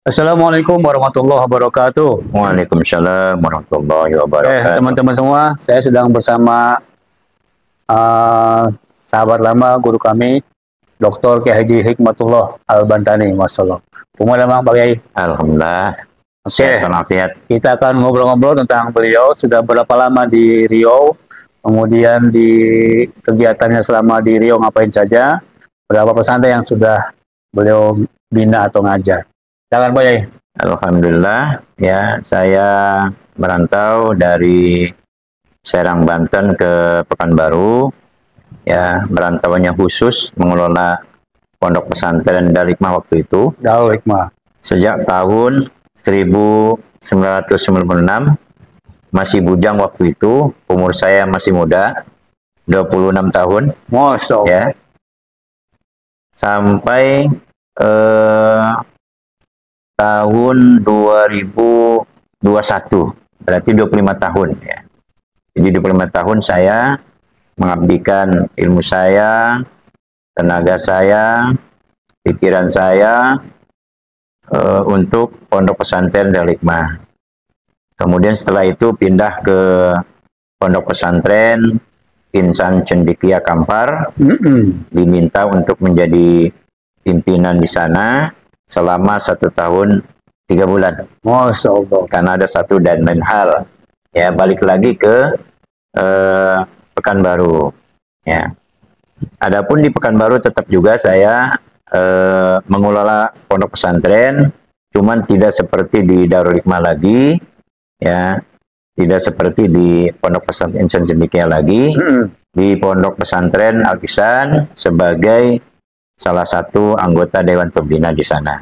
Assalamualaikum warahmatullahi wabarakatuh. Waalaikumsalam warahmatullahi wabarakatuh. Teman-teman semua, saya sedang bersama uh, sahabat lama guru kami, Dr. Kiai Haji Hikmatullah Al-Bantani, Masya Allah. Bagaimana Pak Kiai? Alhamdulillah. Oke, Sehat walafiat. kita akan ngobrol-ngobrol tentang beliau, sudah berapa lama di Riau, kemudian di kegiatannya selama di Riau ngapain saja, berapa pesantren yang sudah beliau bina atau ngajar. Jangan Pak Kiai. Alhamdulillah, ya, saya merantau dari Serang, Banten ke Pekanbaru. Ya, merantauannya khusus mengelola pondok pesantren Darul Hikmah waktu itu. Darul Hikmah. Sejak tahun 1996, masih bujang waktu itu, umur saya masih muda, 26 tahun. Masya Allah. Ya. Sampai tahun 2021, berarti 25 tahun ya. Jadi 25 tahun saya mengabdikan ilmu saya, tenaga saya, pikiran saya untuk pondok pesantren Darul Hikmah. Kemudian setelah itu pindah ke pondok pesantren Insan Cendekia Kampar, diminta untuk menjadi pimpinan di sana selama 1 tahun 3 bulan. Masya Allah. Karena ada satu dan lain hal. Ya, balik lagi ke Pekanbaru. Ya. Adapun di Pekanbaru tetap juga saya mengelola pondok pesantren, cuman tidak seperti di Darul Hikmah lagi, ya, tidak seperti di pondok pesantren Insan Cendekia lagi. Di pondok pesantren Al-Ihsan sebagai salah satu anggota Dewan Pembina di sana.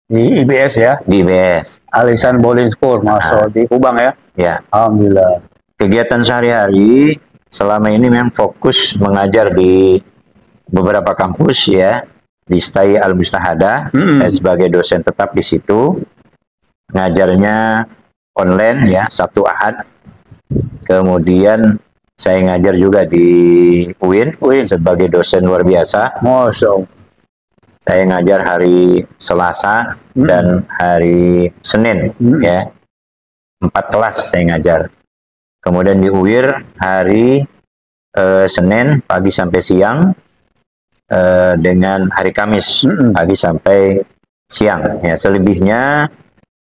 Di IBS ya? Di IBS. Al-Ihsan Boarding School, masuk di Kubang ya? Ya. Alhamdulillah. Kegiatan sehari-hari selama ini memang fokus mengajar di beberapa kampus ya. Di STAI Al-Mustahadah, saya sebagai dosen tetap di situ. Ngajarnya online ya, Sabtu Ahad. Kemudian saya ngajar juga di UIN sebagai dosen luar biasa. Masya Allah. Saya ngajar hari Selasa dan hari Senin ya. 4 kelas saya ngajar. Kemudian di UIR hari Senin pagi sampai siang, dengan hari Kamis pagi sampai siang. Ya, selebihnya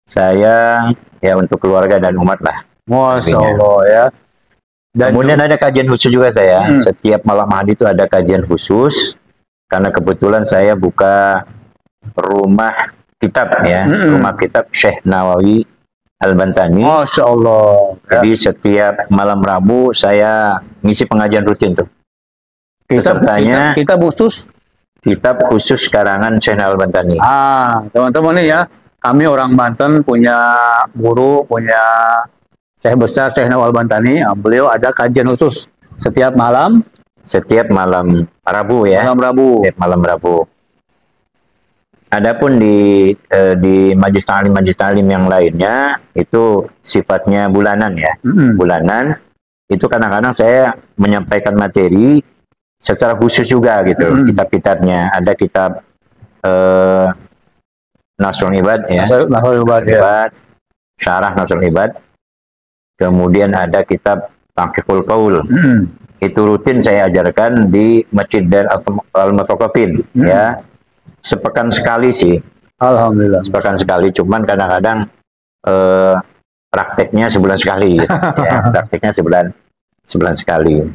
saya ya untuk keluarga dan umat lah. Masya Allah ya. Dan kemudian ada kajian khusus juga saya. Setiap malam hari itu ada kajian khusus. Karena kebetulan saya buka rumah kitab ya, rumah kitab Syekh Nawawi Al-Bantani. Masya Allah. Jadi setiap malam Rabu saya ngisi pengajian rutin tuh. Pesertanya Kitab khusus? Kitab khusus karangan Syekh Nawawi Al-Bantani. Teman-teman nih ya, kami orang Banten punya guru, punya Syekh besar Syekh Nawawi Al-Bantani. Beliau ada kajian khusus setiap malam. Setiap malam Rabu ya. Malam Rabu. Setiap malam Rabu. Adapun di majlis ta'lim yang lainnya itu sifatnya bulanan ya. Bulanan itu kadang-kadang saya menyampaikan materi secara khusus juga gitu. Kitab-kitabnya ada kitab Nasrul Ibad ya. Nasrul Ibad, ya. Syarah Nasrul Ibad. Kemudian ada kitab Taqiful Qaul. Itu rutin saya ajarkan di Masjid Al-Muthaqafin ya. Sepekan sekali sih. Alhamdulillah. Sepekan sekali, cuman kadang-kadang prakteknya sebulan sekali gitu. Ya, prakteknya sebulan sekali.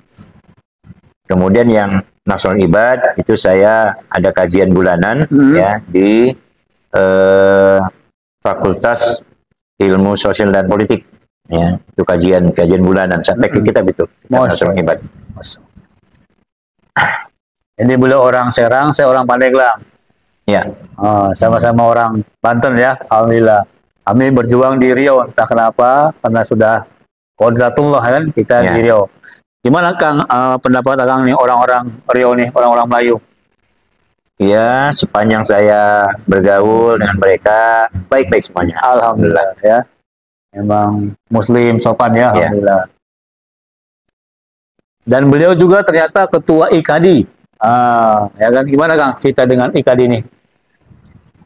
Kemudian yang Nasrul Ibad itu saya ada kajian bulanan ya di Fakultas Ilmu Sosial dan Politik. Ya, itu kajian bulanan sampai kita itu Nasrul Ibad. Ini beliau orang Serang, saya orang Pandeglang. Ya. Sama-sama orang Banten ya, alhamdulillah. Kami berjuang di Riau, entah kenapa, karena sudah kodratullah kan kita di Riau. Gimana Kang pendapat Kang nih orang-orang Riau nih, orang-orang Melayu? Ya, sepanjang saya bergaul dengan mereka baik-baik semuanya. Alhamdulillah ya. Memang Muslim sopan ya, alhamdulillah. Dan beliau juga ternyata ketua IKADI. Ya kan, gimana Kang cerita dengan IKADI ini?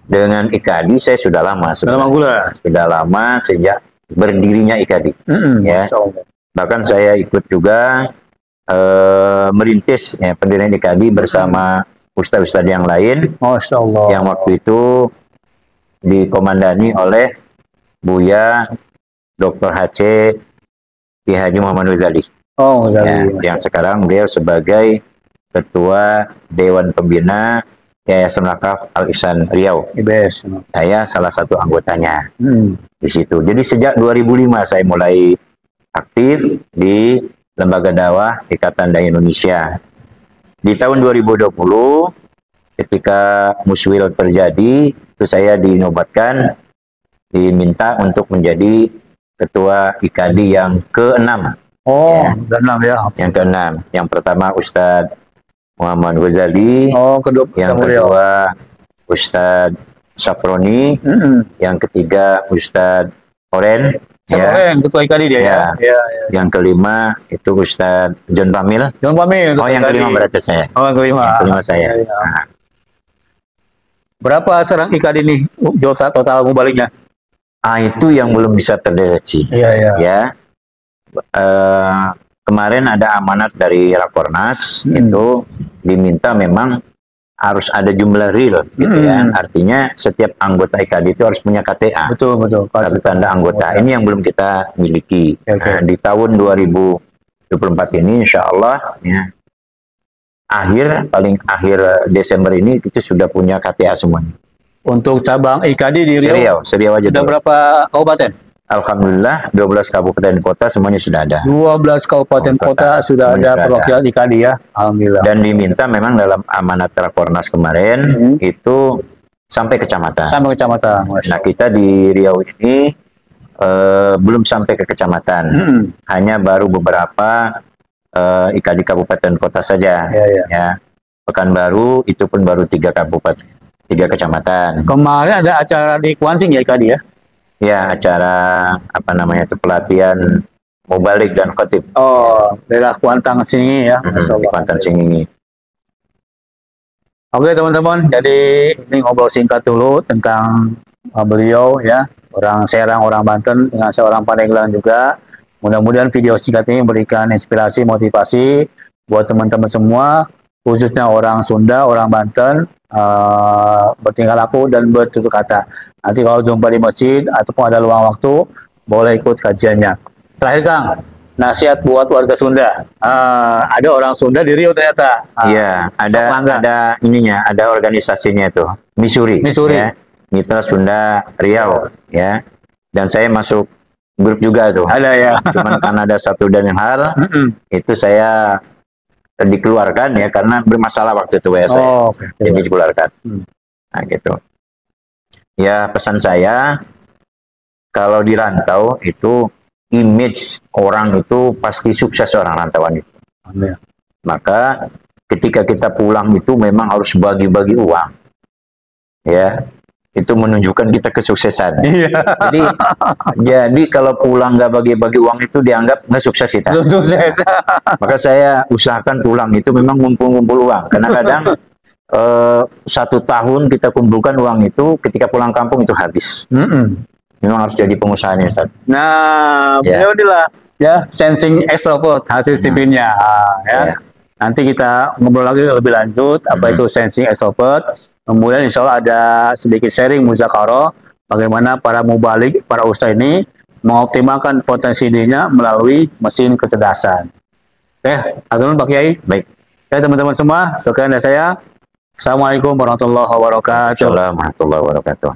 Dengan IKADI saya sudah lama. Sudah lama sejak berdirinya IKADI. Ya. Bahkan saya ikut juga merintis ya, pendirian IKADI bersama ustadz-ustadz yang lain. Masya Allah. Yang waktu itu dikomandani oleh Buya Dr. HC Ki Haji Muhammad Ghazali. Oh, ya, yang sekarang beliau sebagai Ketua Dewan Pembina Yayasan Wakaf Al Ihsan Riau. Ibes. Saya salah satu anggotanya di situ. Jadi sejak 2005 saya mulai aktif di Lembaga Dakwah Ikatan Dai Indonesia. Di tahun 2020 ketika Muswil terjadi, itu saya dinobatkan, diminta untuk menjadi Ketua IKADI yang ke-6. Oh, ke-6 ya. Yang ke-6. Yang pertama Ustadz Muhammad Ghazali. Oh, yang kedua Ustadz Safroni. Yang ketiga Ustadz Oren. Oren, Ketua IKADI dia ya. Yang kelima itu Ustadz John Pamil. Oh, yang kelima berarti saya. Oh, yang kelima. Yang kelima saya. Nah. Berapa sekarang IKADI nih total mubaliknya? Itu yang belum bisa terdeteksi. Ya. Kemarin ada amanat dari Rakornas, itu diminta memang harus ada jumlah real, gitu ya. Artinya setiap anggota IKADI itu harus punya KTA. Betul. Kartu tanda anggota. Ini yang belum kita miliki. Di tahun 2024 ini, insya Allah, ya, paling akhir Desember ini kita sudah punya KTA semuanya. Untuk cabang IKADI di Riau aja sudah dulu. Berapa kabupaten? Alhamdulillah 12 kabupaten kota semuanya sudah ada. 12 kabupaten kota sudah ada perwakilan IKADI ya. Alhamdulillah. Dan diminta memang dalam amanat Rakornas kemarin itu sampai kecamatan. Nah, kita di Riau ini belum sampai ke kecamatan. Hanya baru beberapa IKADI kabupaten kota saja. Ya. Pekanbaru itu pun baru 3 kabupaten. 3 kecamatan. Kemarin ada acara di Kuansing ya IKADI ya? Ya, acara pelatihan mubalik dan khotib. Oh, daerah Kuantang sini ya. Kuantang sini. Oke teman-teman, jadi ini ngobrol singkat dulu tentang beliau ya, orang Serang, orang Banten dengan seorang Pandeglang juga. Mudah-mudahan video singkat ini memberikan inspirasi, motivasi buat teman-teman semua, khususnya orang Sunda, orang Banten, bertingkah laku dan bertutur kata. Nanti kalau jumpa di masjid ataupun ada luang waktu, boleh ikut kajiannya. Terakhir Kang, nasihat buat warga Sunda. Ada orang Sunda di Riau ternyata. Iya, ada ininya, ada organisasinya itu, Misuri. Ya, Mitra Sunda Riau, ya. Dan saya masuk grup juga tuh. Ada ya. Cuman karena ada satu dan yang hal, itu saya dikeluarkan ya karena bermasalah waktu itu ya saya. Jadi dikeluarkan. Nah gitu. Ya pesan saya, kalau di rantau itu image orang itu pasti sukses orang rantauan itu. Maka ketika kita pulang itu memang harus bagi-bagi uang. Ya. Itu menunjukkan kita kesuksesan. Jadi kalau pulang nggak bagi-bagi uang itu dianggap nggak sukses kita. Sukses. Maka saya usahakan pulang itu memang ngumpul-ngumpul uang. Karena kadang 1 tahun kita kumpulkan uang itu, ketika pulang kampung itu habis. Memang harus jadi pengusaha nih, Ustaz. Nah, beliau inilah ya sensing extrovert hasil stipendnya. Ya. Nanti kita ngobrol lagi lebih lanjut apa itu sensing extrovert. Kemudian insya Allah ada sedikit sharing muzakarah bagaimana para mubalik, para ustaz ini mengoptimalkan potensi dirinya melalui mesin kecerdasan. Oke, aturun Pak Kiai. Baik. Ya teman-teman semua, sekian dari saya. Assalamualaikum warahmatullahi wabarakatuh. Assalamualaikum warahmatullahi wabarakatuh.